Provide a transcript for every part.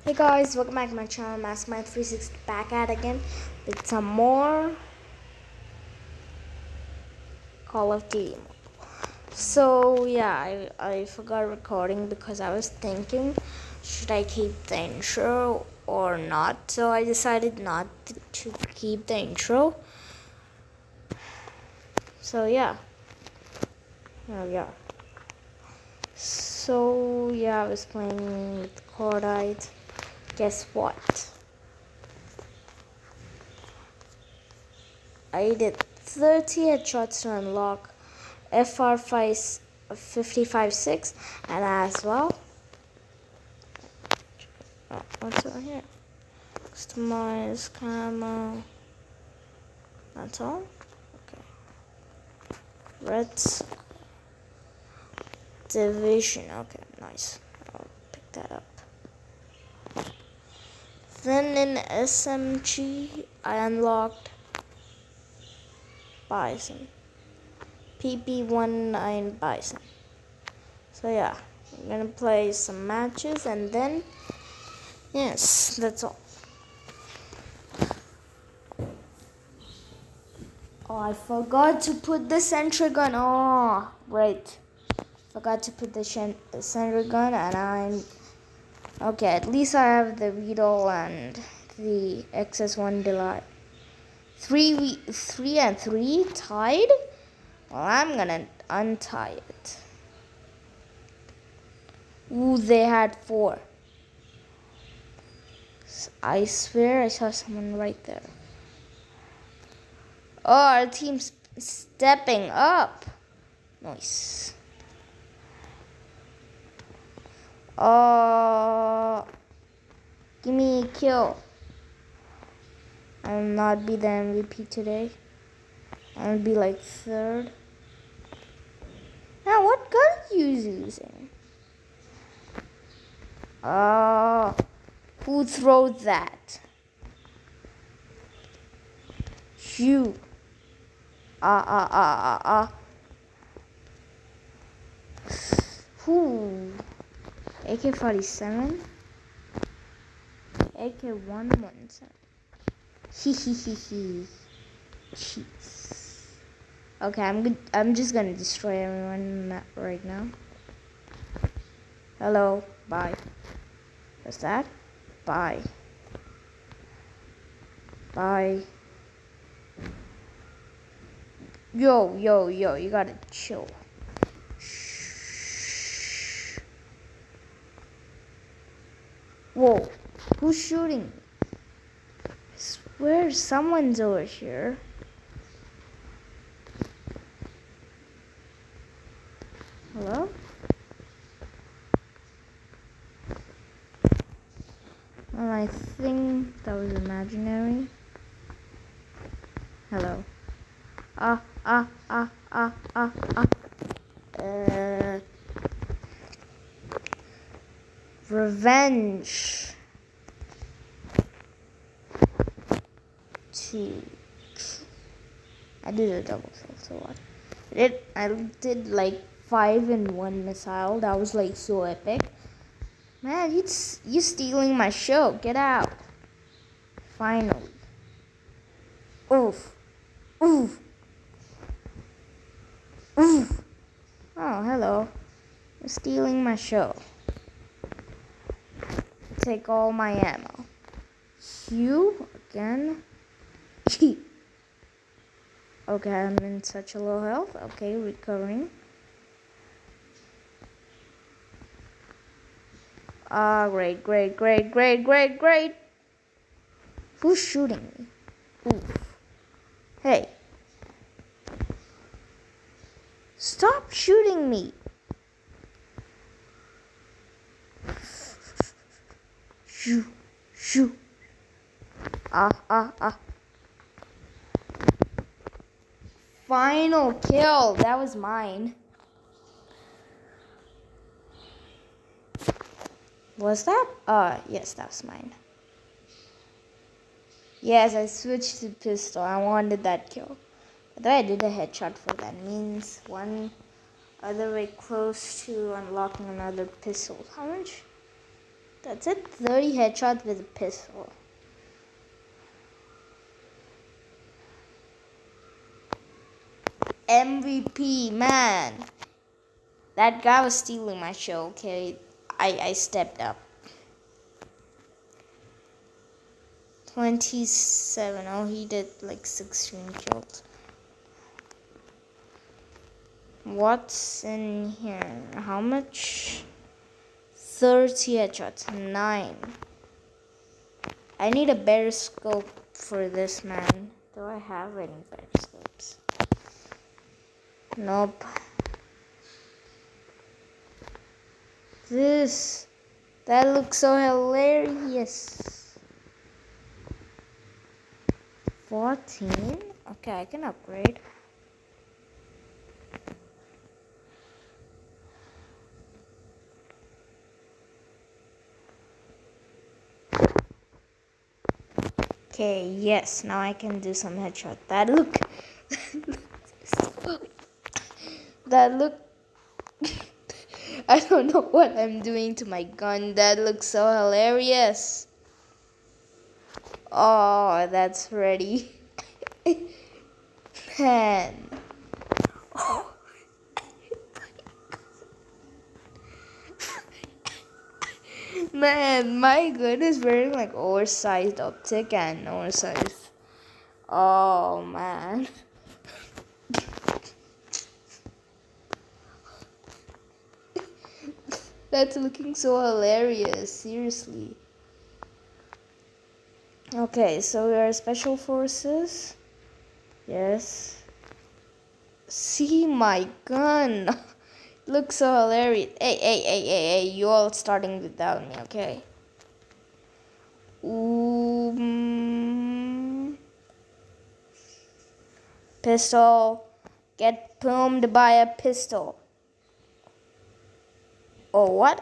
Hey guys, welcome back to my channel, Mastermind360 back at again with some more Call of Duty. So yeah, I forgot recording because I was thinking, should I keep the intro or not? So I decided not to keep the intro. So yeah, here we are. So yeah, I was playing with Cordite. Guess what? I did 30 headshots to unlock FR5 55.6 and as well. Oh, what's over here? Customize camo. That's all? Okay. Reds Division. Okay, nice. I'll pick that up. Then in SMG, I unlocked Bison. PP19 Bison. So yeah, I'm gonna play some matches and then, yes, that's all. Oh, I forgot to put the sentry gun. Oh, right. Forgot to put the sentry gun, and I'm okay. At least I have the Beetle and the XS1 Delight. 3 and 3 tied. Well, I'm gonna untie it. Ooh, they had 4. I swear I saw someone right there. Oh, our team's stepping up. Nice. Oh, give me a kill. I will not be the MVP today. I'll be like 3rd. Now, what gun are you using? Oh, who threw that? You. Who? AK-47? AK-117. Hee. Cheats. Okay, I'm good. I'm just gonna destroy everyone right now. Hello. Bye. What's that? Bye. Bye. Yo, you gotta chill. Shh. Whoa, who's shooting me? I swear someone's over here. Hello? Well, I think that was imaginary. Hello. Ah. Revenge. 2. I did a double kill, so what? I did like 5 in 1 missile. That was like so epic. Man, you stealing my show. Get out. Finally. Oof. Oh, hello. You're stealing my show. Take all my ammo. You again? Okay, I'm in such a low health. Okay, recovering. Ah, great. Who's shooting me? Oof. Hey. Stop shooting me. Shoo. Ah. Final kill. That was mine. Was that? Yes, that was mine. Yes, I switched to pistol. I wanted that kill. But I did a headshot for that. Means one other way close to unlocking another pistol. How much? That's it. 30 headshots with a pistol. MVP, man. That guy was stealing my show, okay? I stepped up. 27. Oh, he did like 16 kills. What's in here? How much? 30 headshots. 9. I need a better scope for this, man. Do I have any better scopes? Nope. That looks so hilarious. 14? Okay, I can upgrade. Okay, yes, now I can do some headshot. That look I don't know what I'm doing to my gun. That looks so hilarious. Oh, that's ready. Man. Oh. Man, my gun is wearing like oversized optic and oversized. Oh man. That's looking so hilarious, seriously. Okay, so we are special forces. Yes. See my gun. Looks so hilarious. Hey, you all starting without me, okay? Pistol. Get boomed by a pistol. Oh, what?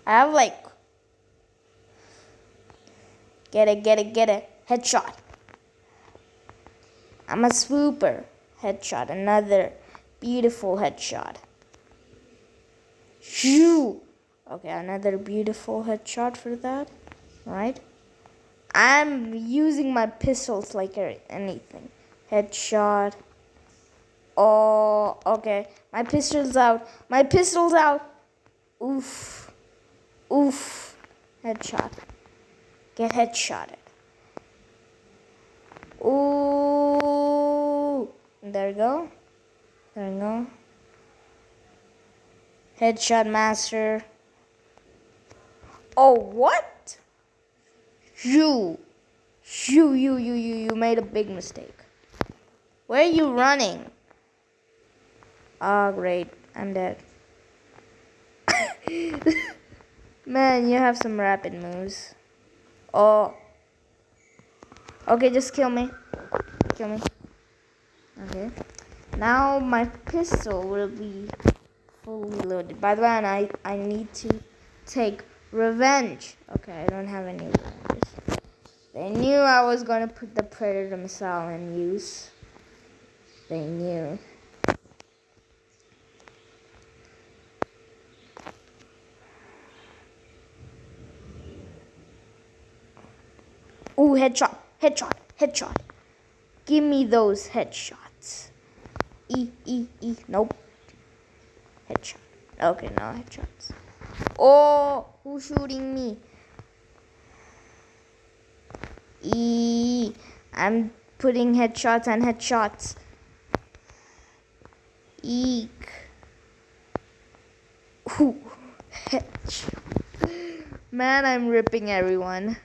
I have like... Get it. Headshot. I'm a swooper. Headshot. Another beautiful headshot. Shoo! Okay, another beautiful headshot for that. Right? I'm using my pistols like anything. Headshot. Oh, okay. My pistol's out. Oof. Headshot. Get headshotted. Ooh. There you go. Headshot master. Oh, what? You made a big mistake. Where are you running? Oh, great. I'm dead. Man, you have some rapid moves. Oh. Okay, just kill me. Okay. Now my pistol will be fully loaded. By the way, I need to take revenge. Okay, I don't have any revenge. They knew I was gonna put the Predator missile in use. They knew. Ooh, headshot. Give me those headshots. Nope. Headshot. Okay, no headshots. Oh, who's shooting me? I'm putting headshots. Eek. Ooh, headshot. Man, I'm ripping everyone.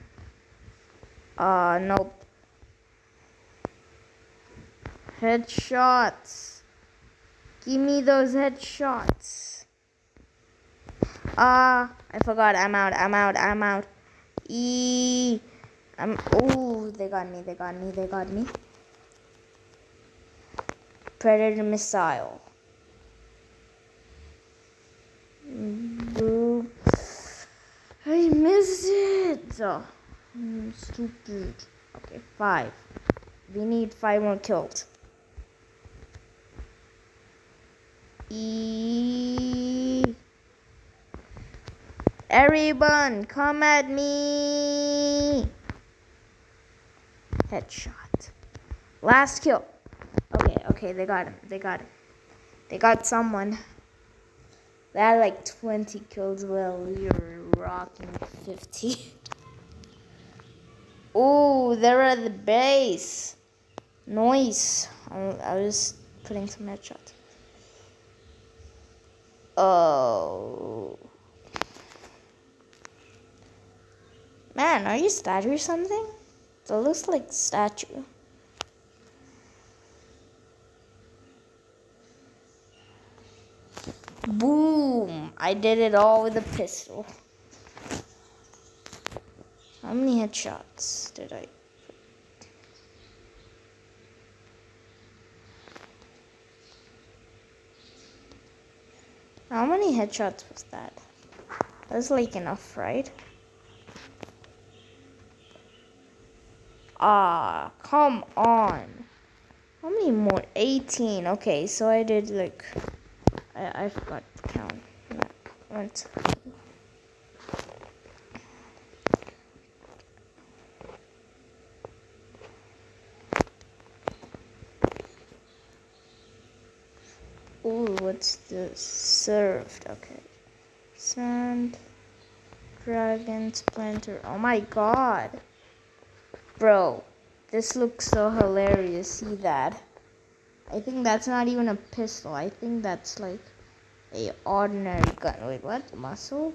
Nope. Headshots. Give me those headshots. I forgot. I'm out. Oh, they got me. Predator missile. Boom. I missed it. Oh, stupid. Okay, 5. We need 5 more kills. Everyone, come at me. Headshot. Last kill. Okay, they got him. They got someone. They had like 20 kills while we were rocking 50. Oh, they're at the base. Nice. I was putting some headshots. Oh. Man, are you a statue or something? It looks like a statue. Boom! I did it all with a pistol. How many headshots did I? How many headshots was that? That's like enough, right? Ah, come on. How many more? 18. Okay, so I did like... I forgot to count. Once. Ooh, what's this? Served. Okay. Sand. Dragon. Splinter. Oh my god. Bro. This looks so hilarious. See that? I think that's not even a pistol. I think that's like a ordinary gun. Wait, what? Muscle?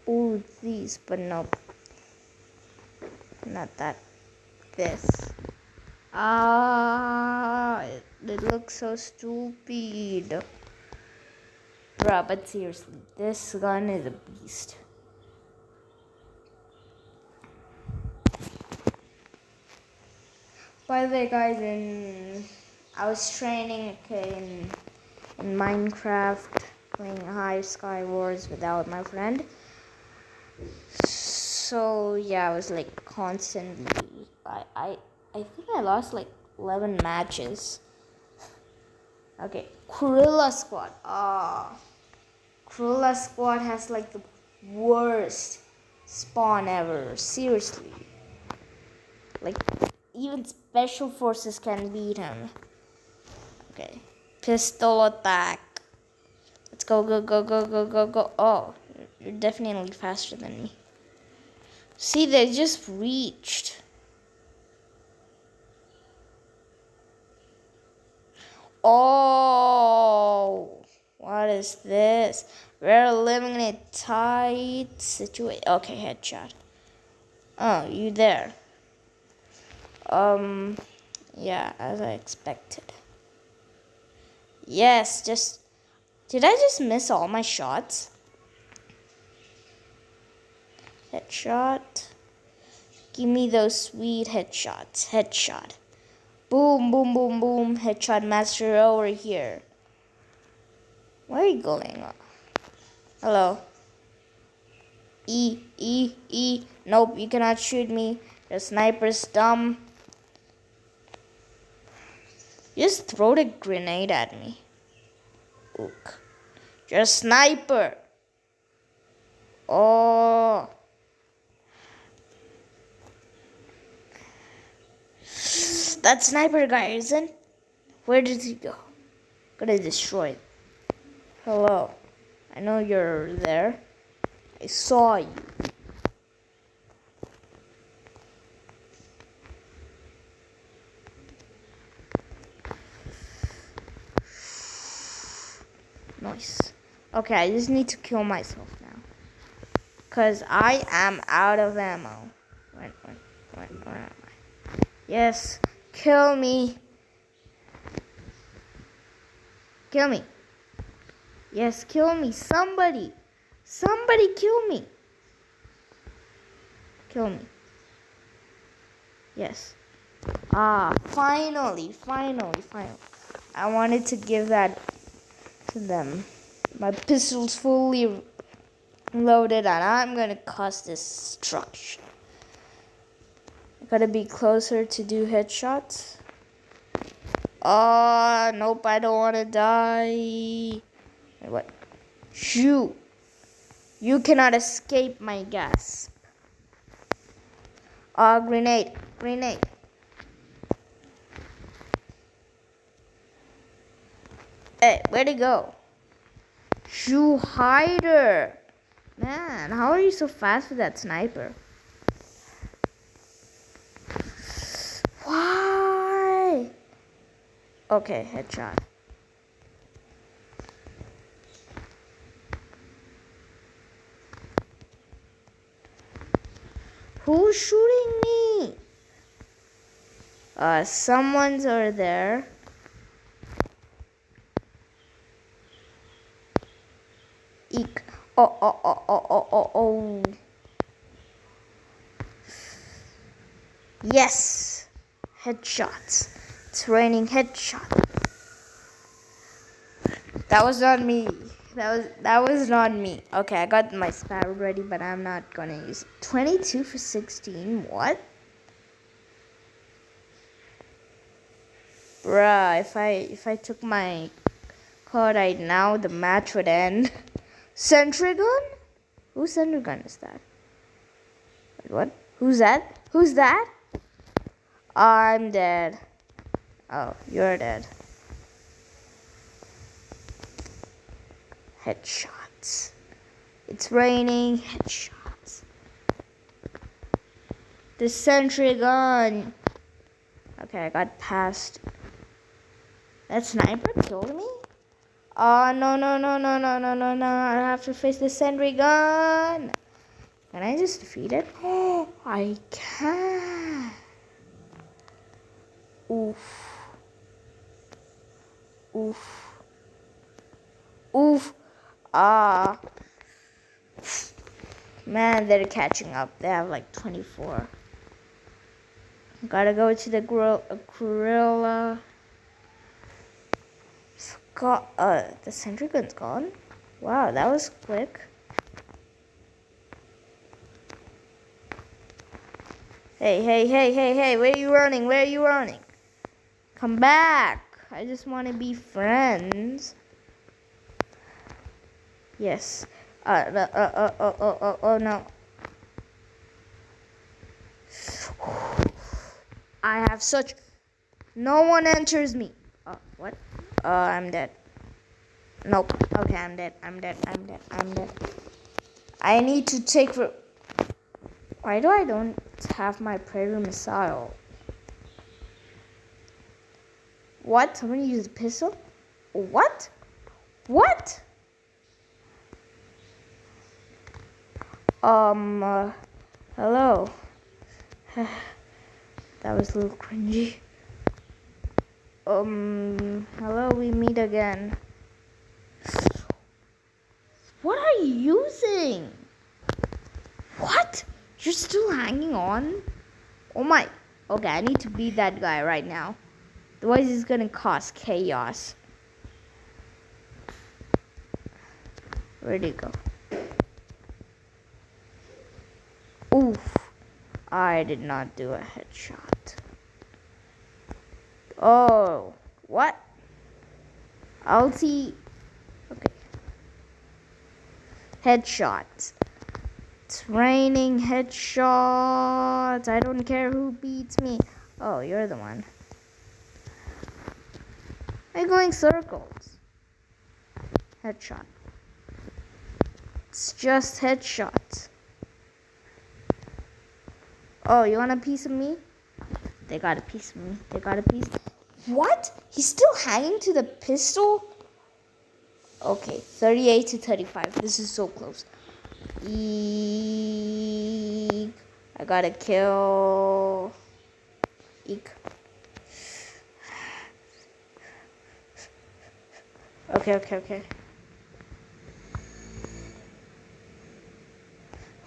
Ooh, these, but nope. Not that. This. Ah, it looks so stupid. Bruh, but seriously, this gun is a beast. By the way, guys, I was training in Minecraft, playing High Sky Wars without my friend. So yeah, I was like constantly. I think I lost like 11 matches. Okay, Cruella Squad. Cruella Squad has like the worst spawn ever. Seriously. Like, even special forces can beat him. Okay. Pistol attack. Let's go, go, go, go, go, go, go. Oh, you're definitely faster than me. See, they just reached. Oh, what is this? We're living in a tight situation. Okay, headshot. Oh, you there? Yeah, as I expected. Yes, did I just miss all my shots? Headshot. Give me those sweet headshots. Headshot. Boom, boom, boom, boom. Headshot master over here. Where are you going? Hello. E. Nope, you cannot shoot me. The sniper's dumb. Just throw the grenade at me. Ook. You're a sniper. Oh. That sniper guy isn't. Where did he go? Gonna destroy it. Hello. I know you're there. I saw you. Nice. Okay, I just need to kill myself now. Because I am out of ammo. Where am I? Yes, kill me. Kill me. Yes, kill me. Somebody kill me. Kill me. Yes. Finally. I wanted to give that to them. My pistol's fully loaded and I'm gonna cause destruction. Gotta be closer to do headshots. Oh, nope, I don't want to die. What? Shoot. You cannot escape my gas. Grenade. Grenade. Hey, where'd he go? Shoe hider. Man, how are you so fast with that sniper? Why? Okay, headshot. Who's shooting me? Someone's over there. Eek. Oh. Yes. Headshots. It's raining headshots. That was not me. That was not me. Okay, I got my sparrow ready, but I'm not gonna use it. 22 for 16. What? Bruh, if I took my card right now, the match would end. Sentry gun? Whose sentry gun is that? Wait, what? Who's that? Who's that? I'm dead. Oh, you're dead. Headshots. It's raining. Headshots. The sentry gun. Okay, I got past. That sniper killed me? Oh, no. I have to face the sentry gun. Can I just defeat it? Oh, I can. Oof. Ah. Man, they're catching up. They have like 24. Gotta go to the gorilla. The sentry gun's gone. Wow, that was quick. Hey, where are you running? Come back. I just want to be friends. Yes. Oh no. I have such. No one enters me. What? I'm dead. Nope. Okay, I'm dead. I need to take. Why do I don't have my Predator missile? What? Somebody used a pistol? What? Hello. That was a little cringy. Hello, we meet again. What are you using? What? You're still hanging on? Oh my. Okay, I need to beat that guy right now. Otherwise, it's gonna cause chaos. Where'd he go? Oof. I did not do a headshot. Oh. What? I'll see. Okay. Headshots. It's raining headshots. I don't care who beats me. Oh, you're the one. I'm going circles. Headshot. It's just headshots. Oh, you want a piece of me? They got a piece of me. What? He's still hanging to the pistol? Okay, 38 to 35. This is so close. Eek. I got a kill. Eek. Okay.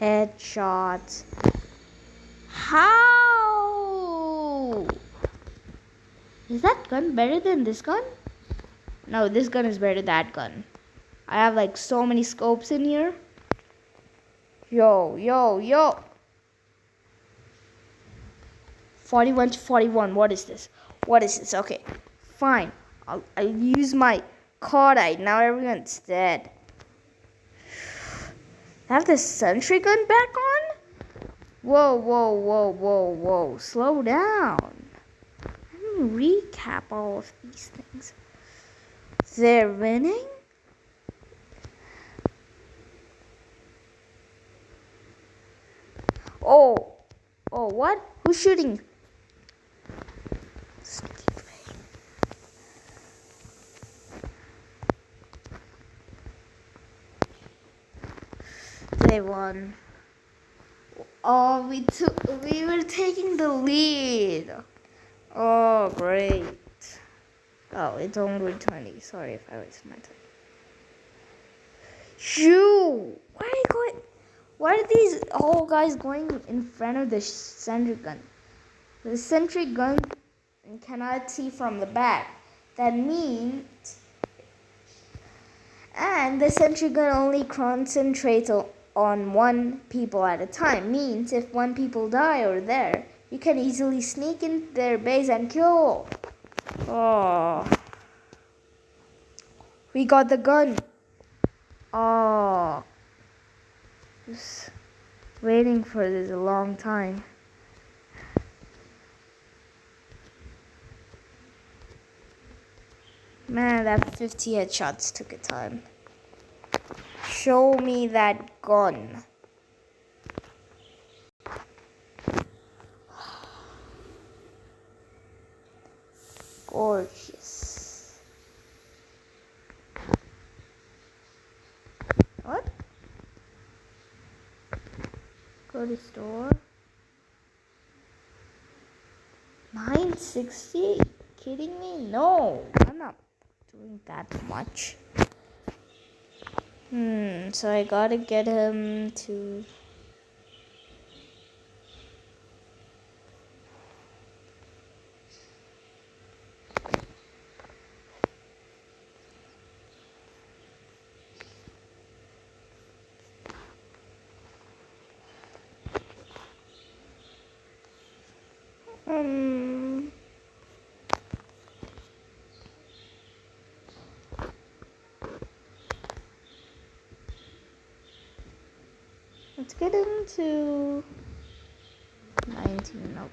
Headshots. How? Is that gun better than this gun? No, this gun is better than that gun. I have like so many scopes in here. Yo. 41 to 41. What is this? What is this? Okay, fine. I'll use my cardite. Now everyone's dead. Have the sentry gun back on? Whoa, whoa, whoa, whoa, whoa. Slow down. Let me recap all of these things. They're winning? Oh, what? Who's shooting? They won. Oh, we were taking the lead. Oh, great. Oh, it's only 20. Sorry if I wasted my time. Shoo! Why are these all guys going in front of the sentry gun? The sentry gun cannot see from the back. That means, and the sentry gun only concentrates on one people at a time. Means if one people die over there, you can easily sneak in their base and kill. Oh, we got the gun. Oh, just waiting for this a long time. Man, that 50 headshots took a time. Show me that gun. Gorgeous. What? Go to store. 960? Kidding me? No, I'm not doing that much. So I gotta get him to... Let's get him to 19. Nope.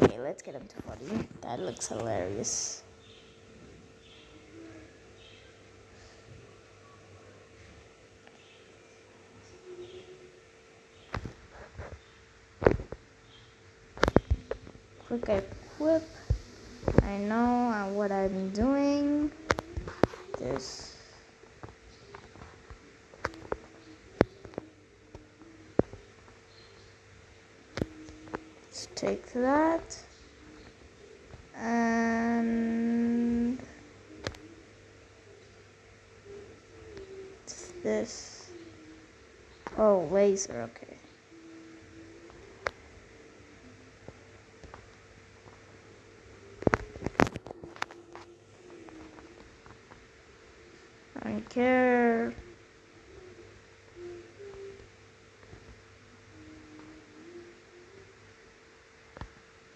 Okay, let's get him to 40. That looks hilarious. Quick equip. I know what I'm doing. This. Let's take that. And this. Oh, laser, okay. I don't care.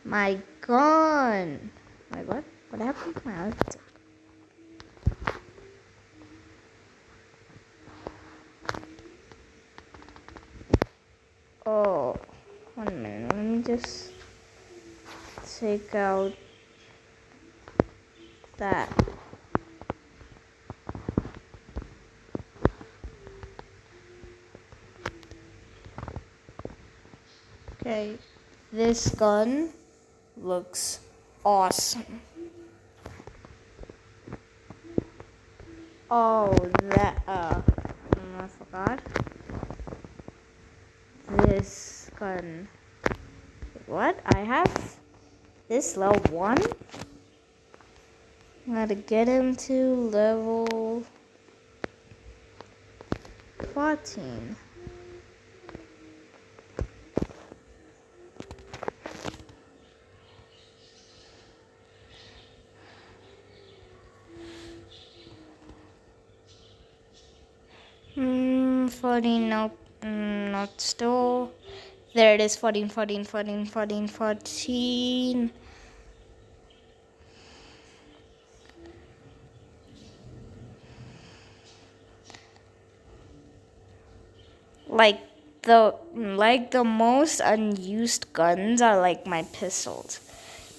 My gun. Wait, what? What happened to my other? Oh, 1 minute. Let me just take out that. Okay, this gun looks awesome. Oh, that, I forgot. This gun. What? I have this level 1? I gotta get him to level 14. Nope, not still. There it is, 14, 14, 14, 14, 14. Like the most unused guns are like my pistols.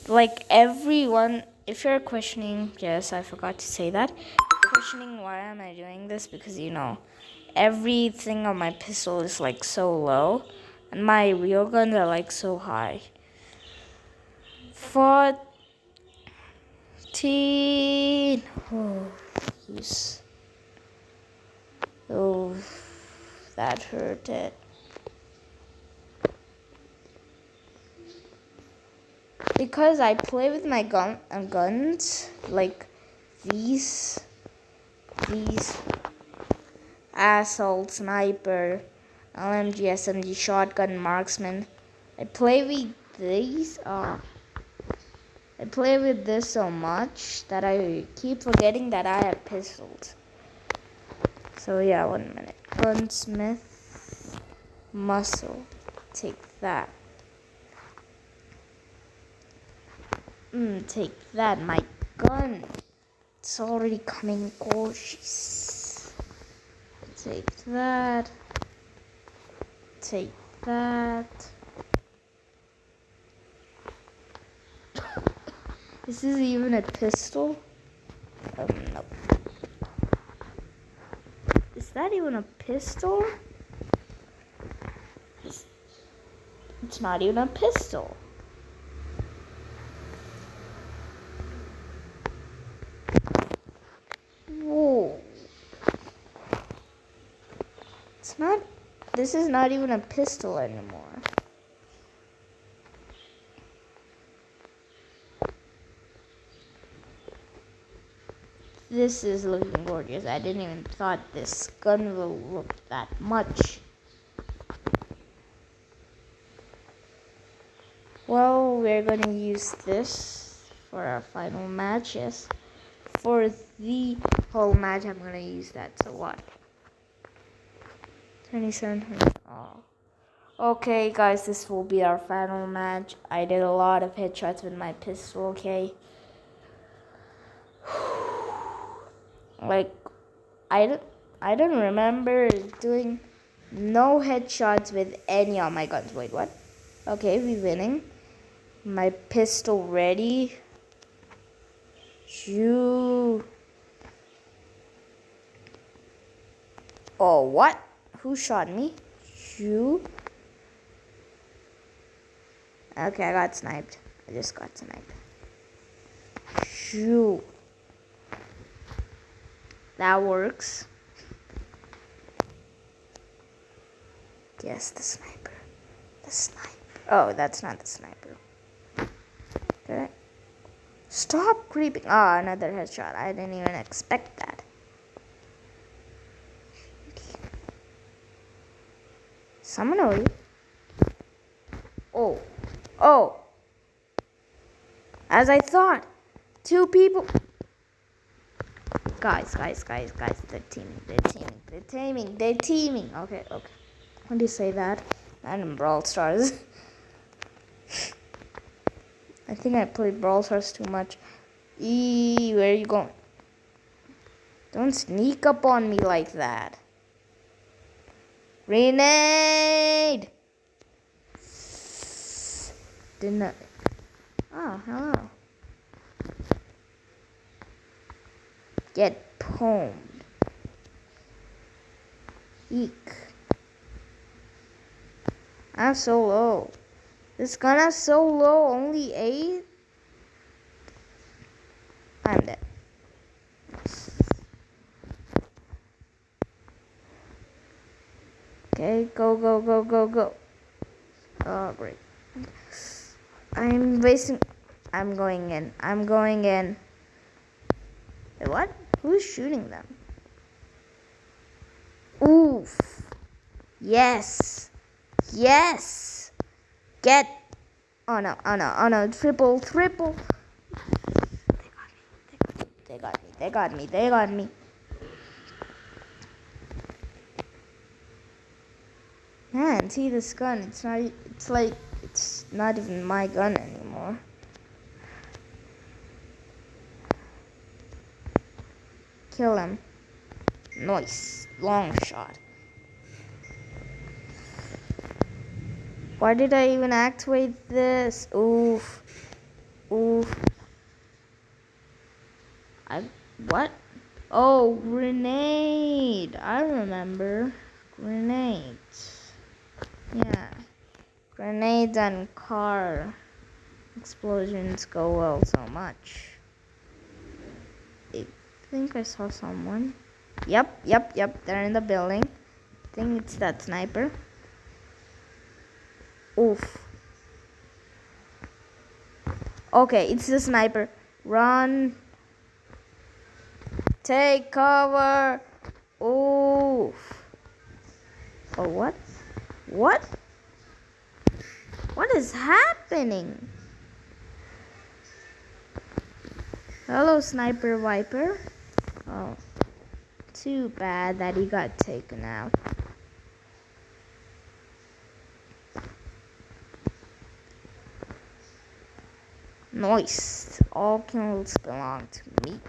Like everyone, if you're questioning, yes, I forgot to say that. Questioning why am I doing this, because everything on my pistol is like so low, and my real guns are like so high. 14. Oh, yes. Oh, that hurted. Because I play with my guns like these assault, sniper, LMG, SMG, shotgun, marksman. I play with these. I play with this so much that I keep forgetting that I have pistols. So yeah, 1 minute. Gunsmith, muscle. Take that. Take that. My gun. It's already coming gorgeous. Take that. Take that. Is this even a pistol? No. Is that even a pistol? It's not even a pistol. Whoa. It's not. This is not even a pistol anymore. This is looking gorgeous. I didn't even thought this gun will look that much. Well, we're gonna use this for our final matches. For the whole match, I'm gonna use that. So what? 27. Oh. Okay, guys, this will be our final match. I did a lot of headshots with my pistol. Okay. Like, I don't remember doing no headshots with any of my guns. Wait, what? Okay, we winning. My pistol ready. Shoo. Oh, what? Who shot me? Shoo. Okay, I got sniped. I just got sniped. Shoo. That works. Yes, the sniper. The sniper. Oh, that's not the sniper. Okay. Stop creeping. Oh, another headshot. I didn't even expect that. Someone over you. Oh. Oh. As I thought. 2 people. Guys. They're teaming. Okay. When do you say that? Not in Brawl Stars. I think I played Brawl Stars too much. Where are you going? Don't sneak up on me like that. Grenade! Didn't. Oh, hello. Get pwned. Eek. I'm so low. This gun is so low, only 8. I'm dead. Okay, go. Oh, great. I'm going in. Wait, what? Who's shooting them? Oof. Yes. Get. Oh no. Triple. They got me. Man, see this gun. It's not. It's like it's not even my gun anymore. Kill him. Nice. Long shot. Why did I even activate this? Oof. Oof. What? Oh, grenade. I remember. Grenades. Yeah. Grenades and car explosions go well so much. I think I saw someone. Yep. They're in the building. I think it's that sniper. Oof. Okay, it's the sniper. Run. Take cover. Oof. Oh, what? What? What is happening? Hello, Sniper Viper. Oh, too bad that he got taken out. Nice. All kills belong to me.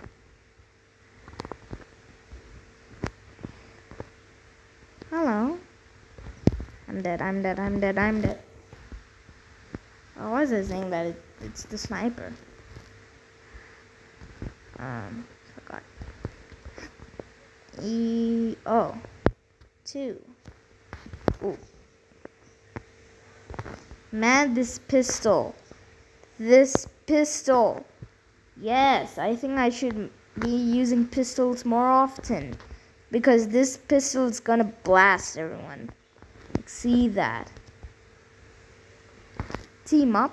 Hello. I'm dead. I was saying that it's the sniper. Forgot. Oh. 2. Ooh. Man, this pistol. Yes, I think I should be using pistols more often. Because this pistol is gonna blast everyone. Like, see that. Team up.